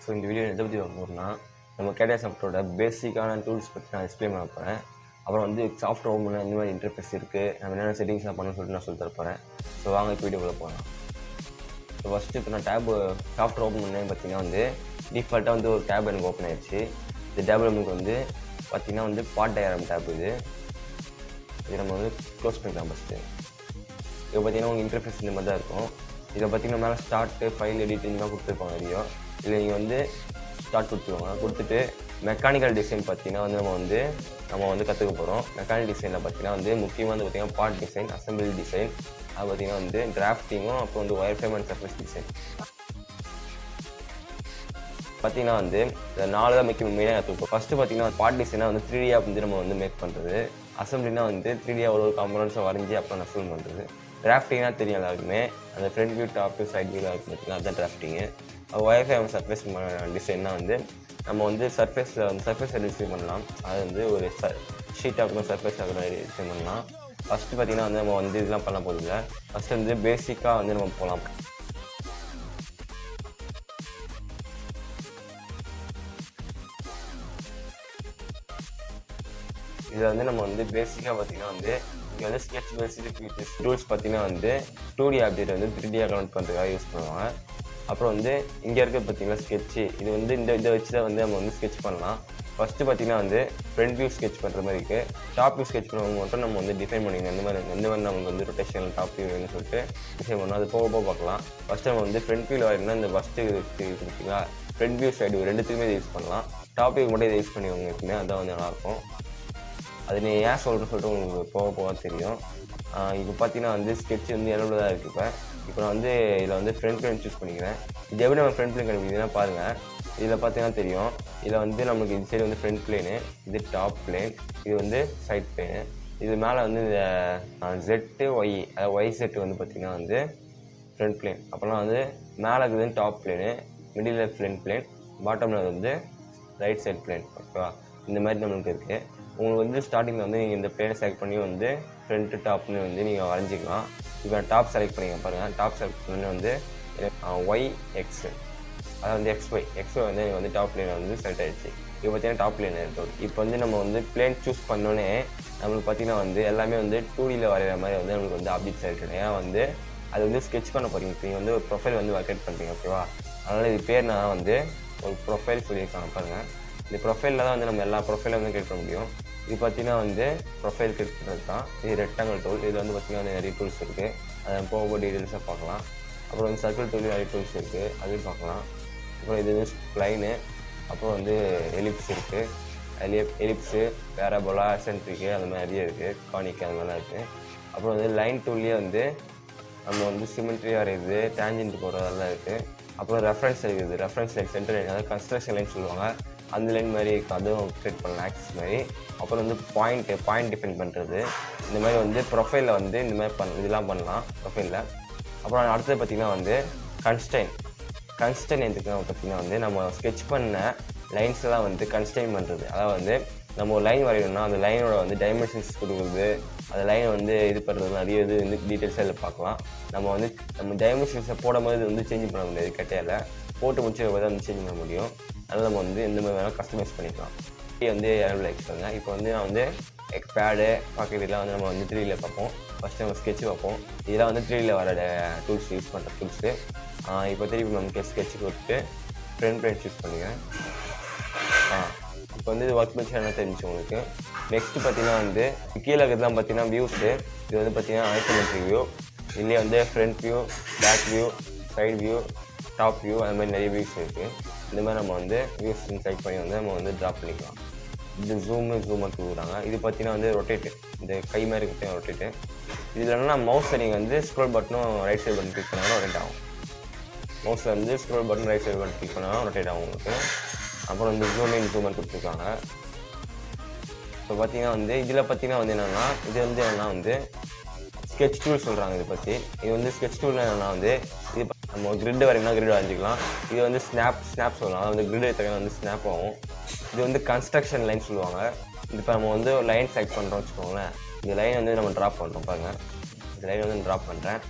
So இந்த video எதை பற்றி பார்க்க போகிறோம்னா நம்ம CATIA சாஃப்ட்வேரோட பேசிக்கான டூல்ஸ் பற்றி நான் எக்ஸ்பிளைன் பண்ண போகிறேன். அப்புறம் வந்து சாஃப்ட்வேர் ஓப்பன் இந்த மாதிரி இன்டர்ஃபேஸ் இருக்குது, நம்ம என்னென்ன செட்டிங்ஸ்லாம் பண்ணணும்னு சொல்லிட்டு நான் சொல்லி தரப்போகிறேன். ஸோ வாங்க இப்போ வீடியோக்குள்ளே போகலாம். ஸோ ஃபஸ்ட்டு இப்போ நான் சாஃப்ட்வேர் ஓப்பன் பண்ணேன்னு பார்த்தீங்கன்னா வந்து டிஃபால்ட்டாக வந்து ஒரு டேப் எனக்கு ஓப்பன் ஆயிடுச்சு. இந்த டேப் நமக்கு வந்து பார்த்தீங்கன்னா வந்து பார்ட் டயக்ராம் டேப் இது நம்ம வந்து க்ளோஸ் பண்ணிக்கலாம். ஃபஸ்ட்டு இப்போ பார்த்தீங்கன்னா உங்கள் இன்டர்ஃபேஸ் இந்த மாதிரி தான் இருக்கும். இதை பார்த்தீங்கன்னா மேலே ஸ்டார்ட்டு ஃபைல் எடிட் இந்த மாதிரி கொடுத்துருப்பாங்க வீடியோ. இல்லை நீங்கள் வந்து ஸ்டார்ட் கொடுத்துருவாங்க. கொடுத்துட்டு மெக்கானிக்கல் டிசைன் பார்த்தீங்கன்னா வந்து நம்ம வந்து கற்றுக்க போகிறோம். மெக்கானிக்கல் டிசைனில் பார்த்தீங்கன்னா வந்து முக்கியமாக வந்து பார்த்தீங்கன்னா பார்ட் டிசைன், அசம்பிள் டிசைன், அது பார்த்தீங்கன்னா வந்து டிராஃப்டிங்கும், அப்புறம் வந்து wire frame and surface design பார்த்தீங்கன்னா வந்து இந்த 4 தான் மெயினாக கற்றுப்போம். ஃபஸ்ட்டு பார்த்தீங்கன்னா பார்ட் டிசைனாக வந்து 3D வந்து நம்ம வந்து மேக் பண்ணுறது. அசம்பிளினா வந்து 3D ஒரு காம்பனன்ட்ஸை வரைஞ்சி அப்புறம் அசம்பிள் பண்ணுறது. டிராஃப்டிங்னா தெரியும் எல்லாருக்குமே, அந்த front view, top view, side வியூலாம் இருக்குது பார்த்தீங்கன்னா அதுதான் டிராஃப்டிங்கு. ஒயர் ஃப்ரேம் சர்ஃபேஸ் டிசைன்னா வந்து நம்ம வந்து சர்ஃபேஸில் வந்து சர்ஃபேஸ் டிசைன் பண்ணலாம். அது வந்து ஒரு ஷீட் ஆகணும், சர்ஃபேஸ் ஆகணும் டிசைன் பண்ணலாம். ஃபஸ்ட்டு பார்த்தீங்கன்னா வந்து நம்ம வந்து இதெல்லாம் பண்ண போதில்லை. ஃபஸ்ட்டு வந்து பேசிக்காக வந்து நம்ம போகலாம். இதில் வந்து நம்ம வந்து பேசிக்காக பார்த்தீங்கன்னா வந்து இங்கே வந்து ஸ்கெட்ச் பேசிக் ஃபீச்சர்ஸ் டூல்ஸ் பார்த்தீங்கன்னா வந்து 2D ஆப்ஜெக்ட் வந்து 3D கன்வெர்ட் பண்ணுறதுக்காக யூஸ் பண்ணுவாங்க. அப்புறம் வந்து இங்கே இருக்க பார்த்தீங்கன்னா ஸ்கெட்சு, இது வந்து இதை வச்சு தான் வந்து நம்ம வந்து ஸ்கெட்ச் பண்ணலாம். ஃபஸ்ட்டு பார்த்தீங்கன்னா வந்து ஃப்ரண்ட் வியூ ஸ்கெட்ச் பண்ணுற மாதிரி இருக்குது. டாப் வியூ ஸ்கெட்ச் பண்ணுறவங்க மட்டும் நம்ம வந்து டிஃபைன் பண்ணிக்கணும். எந்த மாதிரி நமக்கு வந்து ரொட்டேஷன் டாப் வியூ வேணும்னு சொல்லிட்டு டிசைன் பண்ணணும். அது போக பார்க்கலாம். ஃபஸ்ட்டு நம்ம வந்து ஃப்ரண்ட் வியூவில் வரணும்னா இந்த ஃபஸ்ட்டு பார்த்தீங்கன்னா ஃப்ரண்ட் வியூ சைடு ரெண்டுத்துக்குமே இதை யூஸ் பண்ணலாம். டாப் வியூ மட்டும் இதை யூஸ் பண்ணிக்கோங்க எப்பவுமே, அதுதான் வந்து நல்லாயிருக்கும். அது நீ ஏன் சொல்கிறேன்னு சொல்லிட்டு உங்களுக்கு போக தெரியும். இப்போ பார்த்தீங்கன்னா வந்து ஸ்கெட்ச் வந்து எவ்வளோ தான் இருக்குது. இப்போ நான் வந்து இதில் வந்து ஃப்ரண்ட் பிளேன் சூஸ் பண்ணிக்கிறேன். இது எப்படி நம்ம ஃப்ரண்ட் பிளேன் கண்டுபிடிக்கிறதுனா பாருங்கள். இதில் பார்த்தீங்கன்னா தெரியும். இதில் வந்து நமக்கு இந்த சைடு வந்து ஃப்ரண்ட் பிளேனு, இது டாப் பிளேன், இது வந்து சைட் பிளேனு. இது மேலே வந்து இந்த ஜெட்டு ஒய், அதாவது ஒய் செட்டு வந்து பார்த்திங்கன்னா வந்து ஃப்ரண்ட் பிளேன். அப்போலாம் வந்து மேலே இருக்குது top plane, middle front plane, பாட்டமில் வந்து ரைட் சைட் பிளேன். ஓகேவா? இந்த மாதிரி நம்மளுக்கு இருக்குது. உங்களுக்கு வந்து ஸ்டார்டிங்கில் வந்து நீங்கள் இந்த பிளேனை செலக்ட் பண்ணி வந்து ஃப்ரண்ட்டு டாப்னு வந்து நீங்கள் வரைஞ்சிக்கலாம். இப்போ டாப் செலக்ட் பண்ணிங்க பாருங்கள். டாப் செலக்ட் பண்ணி வந்து ஒய் எக்ஸு, அதாவது வந்து எக்ஸ்ஒய் வந்து எனக்கு வந்து டாப் பிளேன் வந்து செலக்ட் ஆகிடுச்சு. இப்போ பார்த்தீங்கன்னா டாப் பிளேன் இருக்குது. இப்போ வந்து நம்ம வந்து பிளேன் சூஸ் பண்ணோன்னே நம்மளுக்கு பார்த்தீங்கன்னா வந்து எல்லாமே வந்து 2Dயில் வரைகிற மாதிரி வந்து நம்மளுக்கு வந்து ஆப்ஜெக்ட் செலக்ட் ஆகிடும். ஏன்னா வந்து அது வந்து ஸ்கெட்ச் பண்ண போகிறீங்க. நீங்கள் வந்து ஒரு ப்ரொஃபைல் வந்து ஒர்க் பண்ணுறீங்க. ஓகேவா? அதனால் இது பேர் நான் வந்து ஒரு ப்ரொஃபைல் சொல்லியிருக்காங்க பாருங்கள். இந்த ப்ரொஃபைலில் தான் வந்து நம்ம எல்லா ப்ரொஃபைலும் வந்து கிரியேட் பண்ண முடியும். இது பார்த்தீங்கன்னா வந்து ப்ரொஃபைல் கிரியேட் பண்ணுறது தான். இது ரெக்டாங்கிள் டூல். இதில் வந்து பார்த்திங்கன்னா வந்து நிறைய டூல்ஸ் இருக்குது. அதை போக டீட்டெயில்ஸாக பார்க்கலாம். அப்புறம் வந்து சர்க்கிள் டூல் நிறைய டூல்ஸ் இருக்குது, அதையும் பார்க்கலாம். அப்புறம் இது வந்து ஸ்ப்ளைனு, அப்புறம் வந்து எலிப்ஸ் இருக்குது, எலிப்ஸு, பேராபோலா, சென்ட்ரிக்கு, அந்த மாதிரி நிறைய இருக்குது, கானிக்கு அந்த மாதிரிலாம் இருக்குது. அப்புறம் வந்து லைன் டூல்லேயே வந்து நம்ம வந்து சிமெண்ட்ரி வரைகிறது, டேஞ்சென்ட் போடுறதெல்லாம் இருக்குது. அப்புறம் ரெஃபரன்ஸ் இருக்குது. ரெஃபரன்ஸ் லைன், சென்டர் லைன், அதாவது கன்ஸ்ட்ரக்ஷன் லைன் சொல்லுவாங்க, அந்த லைன் மாதிரி இருக்குது. அதுவும் கிரியேட் பண்ணலாம், ஆக்சிஸ் மாதிரி. அப்புறம் வந்து பாயிண்ட் டிஃபைன் பண்ணுறது. இந்த மாதிரி வந்து ப்ரொஃபைலில் வந்து இந்த மாதிரி இதெல்லாம் பண்ணலாம் ப்ரொஃபைலில். அப்புறம் அடுத்தது பார்த்திங்கன்னா வந்து கன்ஸ்டைன் எதுக்கு பார்த்திங்கன்னா வந்து நம்ம ஸ்கெட்ச் பண்ண லைன்ஸ்லாம் வந்து கன்ஸ்டைன் பண்ணுறது. அதாவது வந்து நம்ம ஒரு லைன் வரையணும்னா அந்த லைனோட வந்து டைமென்ஷன்ஸ் கொடுக்குறது, அந்த லைனை வந்து இது பண்ணுறது, நிறைய இது வந்து டீட்டெயில்ஸாக இதில் பார்க்கலாம். நம்ம டைமென்ஷன்ஸை போடும்போது வந்து சேஞ்ச் பண்ண முடியாது. CATIAவில் போட்டு முடிச்சு வந்து சேஞ்ச் பண்ண முடியும். அதனால் நம்ம வந்து எந்த மாதிரி வேணாலும் கஸ்டமைஸ் பண்ணிக்கலாம். இது வந்து எவ்வளோ எக்ஸ்ட்ராங்க. இப்போ வந்து நான் வந்து பேடு பாக்கெட்லாம் வந்து நம்ம வந்து 3Dயில் பார்ப்போம். ஃபஸ்ட்டு நம்ம ஸ்கெட்ச் பார்ப்போம். இதெல்லாம் வந்து 3Dயில் வர டூல்ஸ் யூஸ் பண்ணுற டூல்ஸு. இப்போ திருப்பி நமக்கு ஸ்கெட்ச் கொடுத்து ஃப்ரண்ட் பிளேன் சூஸ் பண்ணிக்கிறேன். இப்போ வந்து இது ஒர்க் பெஞ்ச் என்ன தெரிஞ்சு உங்களுக்கு. நெக்ஸ்ட்டு பார்த்தீங்கன்னா வந்து கீழே இருக்கிறதுலாம் பார்த்தீங்கன்னா வியூஸு. இது வந்து பார்த்தீங்கன்னா ஐசோமெட்ரிக் வியூ. இதுலேயே வந்து front view, back view, side view, top view, அந்த மாதிரி நிறைய வியூஸ் இருக்குது. இந்த மாதிரி நம்ம வந்து வியூஸ் செலக்ட் பண்ணி வந்து நம்ம வந்து ட்ராப் பண்ணிக்கலாம். இது ஜூம் அவுட் கொடுக்குறாங்க. இது பார்த்தீங்கன்னா வந்து ரொட்டேட்டு, இந்த கை மாதிரி பார்த்தீங்கன்னா ரொட்டேட்டு. இதில் என்னன்னா மவுஸில் நீங்கள் வந்து ஸ்க்ரோல் பட்டனும் ரைட் சைடு பட்டன் கிளிக் பண்ணாலும் ரொட்டேட் ஆகும். மவுஸில் வந்து scroll button right side button click பண்ணாலும் ரொட்டேட் ஆகும் உங்களுக்கு. அப்புறம் வந்து ஜூம் அவுட் கொடுத்துருக்காங்க. இப்போ பார்த்தீங்கன்னா வந்து இதில் பார்த்தீங்கன்னா வந்து என்னென்னா வந்து ஸ்கெட்ச் டூல் சொல்கிறாங்க. இதை பற்றி இது வந்து ஸ்கெட்ச் டூல் என்னென்னா வந்து இது நம்ம கிரிட் வரையணும்னா கிரிட் வரைஞ்சிக்கலாம். இது வந்து ஸ்னாப் சொல்லலாம். அதாவது கிரிட் எடுத்தவங்க வந்து ஸ்னாப் ஆகும். இது வந்து கன்ஸ்ட்ரக்ஷன் லைன் சொல்லுவாங்க. இப்போ நம்ம வந்து ஒரு லைன் செலக்ட் பண்ணுறோம் வச்சுக்கோங்களேன். இந்த லைன் வந்து நம்ம ட்ராப் பண்ணுறோம் பாருங்கள். இந்த லைன் வந்து ட்ராப் பண்ணுறேன்.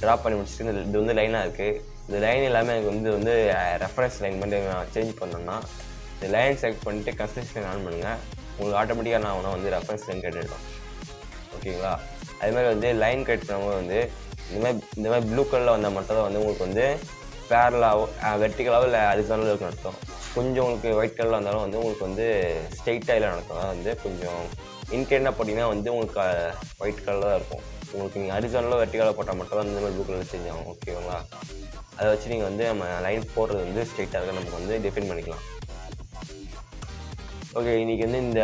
ட்ராப் பண்ணி முடிச்சுட்டு இது வந்து லைனாக இருக்குது. இந்த லைன் எல்லாமே எனக்கு வந்து ரெஃபரன்ஸ் லைன் மட்டும் நான் சேஞ்ச் பண்ணோன்னா இந்த லைன் செலக்ட் பண்ணிட்டு கன்ஸ்ட்ரக்ஷன் ஆன் பண்ணுங்கள். உங்களுக்கு ஆட்டோமேட்டிக்காக நான் வந்து ரெஃபரன்ஸ் லைன் கேட்டுவிடும். ஓகேங்களா? அதுமாதிரி வந்து லைன் கட் பண்ணும்போது வந்து இந்த மாதிரி ப்ளூ கலரில் வந்தால் மட்டும் தான் வந்து உங்களுக்கு வந்து பேரலாகவோ வெர்டிகலாகவோ இல்லை ஹரிசாண்டலாக இருக்கும் நடத்தும். கொஞ்சம் உங்களுக்கு ஒயிட் கலரில் வந்தாலும் வந்து உங்களுக்கு வந்து ஸ்ட்ரெயிட்டாக இல்லை நடத்தும். அதாவது வந்து கொஞ்சம் இன்கேட்டாக போட்டிங்கன்னா வந்து உங்களுக்கு ஒயிட் கலரில் தான் இருக்கும். உங்களுக்கு நீங்கள் ஹரிசாண்டலாக வெர்டிகலாக போட்டால் மட்டும் தான் இந்த மாதிரி ப்ளூ கலர் சேஞ்ச் ஆகும். ஓகேங்களா? அதை வச்சு நீங்கள் வந்து நம்ம லைன் போடுறது வந்து ஸ்ட்ரெயிட்டாக இருக்க நமக்கு வந்து டிஃபைன் பண்ணிக்கலாம். ஓகே, இன்றைக்கி வந்து இந்த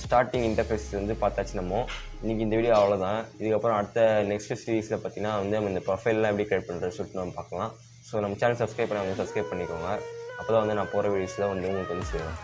ஸ்டார்டிங் இன்டர்ஃபேஸ் வந்து பார்த்தாச்சு நம்ம. இன்றைக்கி இந்த வீடியோ அவ்வளோதான். இதுக்கப்புறம் அடுத்த நெக்ஸ்ட் சீரீஸில் பார்த்தீங்கன்னா வந்து நம்ம இந்த ப்ரொஃபைல்லாம் எப்படி கிரியேட் பண்ணுறது சொல்லிட்டு நம்ம பார்க்கலாம். ஸோ நம்ம சேனல் சப்ஸ்கிரைப் பண்ணி சப்ஸ்கிரைப் பண்ணிக்கோங்க. அப்போ தான் வந்து நான் போகிற வீடியோஸில் வந்து உங்களுக்கு வந்து சேரும்.